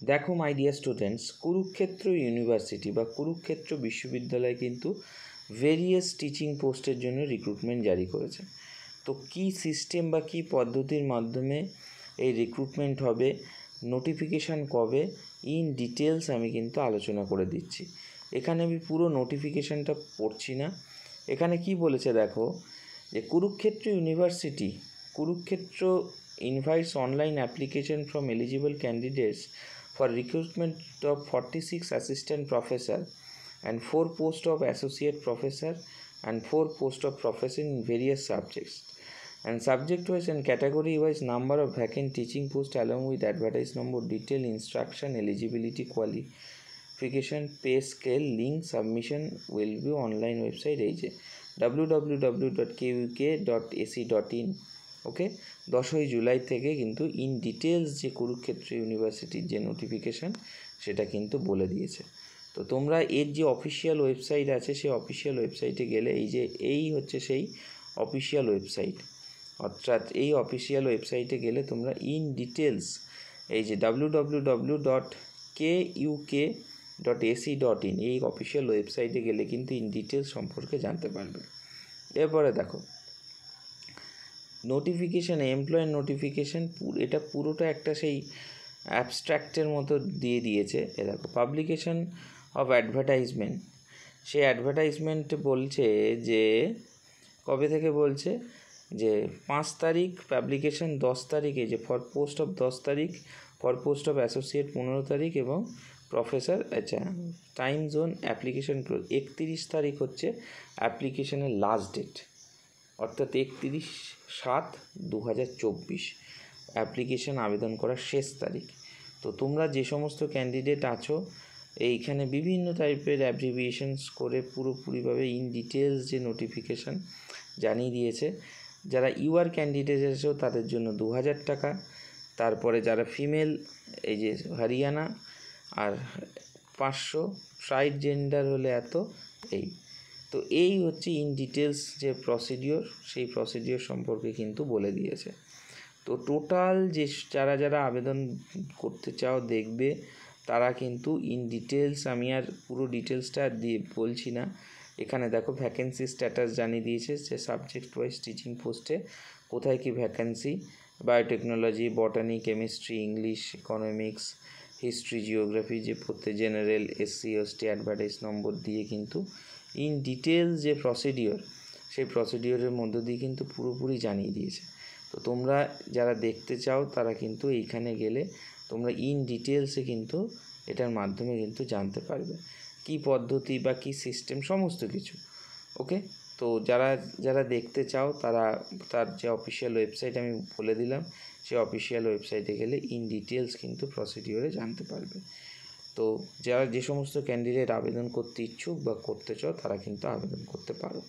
দেখো my dear students, Kurukshetra university বা কুরুক্ষেত্র বিশ্ববিদ্যালয় কিন্তু ভেরিয়াস টিচিং পোস্টের জন্য রিক্রুটমেন্ট জারি করেছে। তো কী সিস্টেম বা কী পদ্ধতির মাধ্যমে এই রিক্রুটমেন্ট হবে, নোটিফিকেশান কবে, ইন ডিটেলস আমি কিন্তু আলোচনা করে দিচ্ছি। এখানে আমি পুরো নোটিফিকেশানটা পড়ছি না। এখানে কি বলেছে দেখো, যে Kurukshetra invites online application from eligible candidates for recruitment of 46 assistant professor and 4 posts of associate professor and 4 posts of professor in various subjects, and subject wise and category wise number of vacant teaching posts along with advertised number, detailed instruction, eligibility, qualification, pay scale, link submission will be online website www.kuk.ac.in। ওকে, 10ই জুলাই থেকে কিন্তু in details যে কুরুক্ষেত্র ইউনিভার্সিটির যে notification সেটা কিন্তু বলে দিয়েছে। তো তোমরা এর যে অফিসিয়াল ওয়েবসাইট আছে সেই অফিসিয়াল ওয়েবসাইটে গেলে এই হচ্ছে সেই অফিসিয়াল ওয়েবসাইট, অর্থাৎ এই অফিসিয়াল ওয়েবসাইটে গেলে তোমরা ইন ডিটেলস এই যে www.kuk.ac.in এই অফিসিয়াল ওয়েবসাইটে গেলে কিন্তু ইন ডিটেলস সম্পর্কে জানতে পারবে। এরপরে দেখো নোটিফিকেশান, এমপ্লয়ের নোটিফিকেশান, এটা পুরোটা একটা সেই অ্যাবস্ট্র্যাক্টের মতো দিয়ে দিয়েছে। এ দেখো পাবলিকেশান অফ অ্যাডভার্টাইজমেন্ট, সেই অ্যাডভার্টাইজমেন্ট বলছে যে কবে থেকে বলছে যে 5 তারিখ, পাবলিকেশান 10 তারিখে, যে ফর পোস্ট অফ 10 তারিখ, ফর পোস্ট অফ অ্যাসোসিয়েট 15 তারিখ এবং প্রফেসর। আচ্ছা, টাইম জোন, অ্যাপ্লিকেশান ক্লোজ 31 তারিখ হচ্ছে অ্যাপ্লিকেশানের লাস্ট ডেট, অর্থাৎ 31/7/2024 অ্যাপ্লিকেশান আবেদন করার শেষ তারিখ। তো তোমরা যে সমস্ত ক্যান্ডিডেট আছো, এইখানে বিভিন্ন টাইপের অ্যাব্রিভিয়েশনস করে পুরোপুরিভাবে ইন ডিটেলস যে নোটিফিকেশান জানিয়ে দিয়েছে। যারা ইউআর ক্যান্ডিডেট আছো তাদের জন্য 2000 টাকা, তারপরে যারা ফিমেল এই যে হরিয়ানা আর 500, ট্রাইড জেন্ডার হলে এত, এই তো এই হচ্ছে ইন ডিটেলস যে প্রসিডিওর, সেই প্রসিডিওর সম্পর্কে কিন্তু বলে দিয়েছে। তো টোটাল যে যারা আবেদন করতে চাও দেখবে, তারা কিন্তু ইন ডিটেলস, আমি আর পুরো ডিটেলসটা দিয়ে বলছি না। এখানে দেখো ভ্যাকেন্সি স্ট্যাটাস জানিয়ে দিয়েছে যে সাবজেক্ট ওয়াইজ টিচিং পোস্টে কোথায় কি vacancy, biotechnology, বটানি, chemistry, English, economics, history, geography, যে প্রত্যেক জেনারেল, এসসি এসটি অ্যাডভার্টাইজ নম্বর দিয়ে কিন্তু ইন ডিটেলস যে প্রসিডিওর, সেই প্রসিডিওরের মধ্য দিয়ে কিন্তু পুরোপুরি জানিয়ে দিয়েছে। তো তোমরা যারা দেখতে চাও তারা কিন্তু এইখানে গেলে তোমরা ইন ডিটেলসে কিন্তু এটার মাধ্যমে কিন্তু জানতে পারবে কি পদ্ধতি বা কি সিস্টেম, সমস্ত কিছু। ওকে, তো যারা দেখতে চাও তার যে অফিসিয়াল ওয়েবসাইট আমি বলে দিলাম, সেই অফিসিয়াল ওয়েবসাইটে গেলে ইন ডিটেলস কিন্তু প্রসিডিওরে জানতে পারবে। তো যারা যে সমস্ত ক্যান্ডিডেট আবেদন করতে ইচ্ছুক বা করতে চাও তারা কিন্তু আবেদন করতে পারো।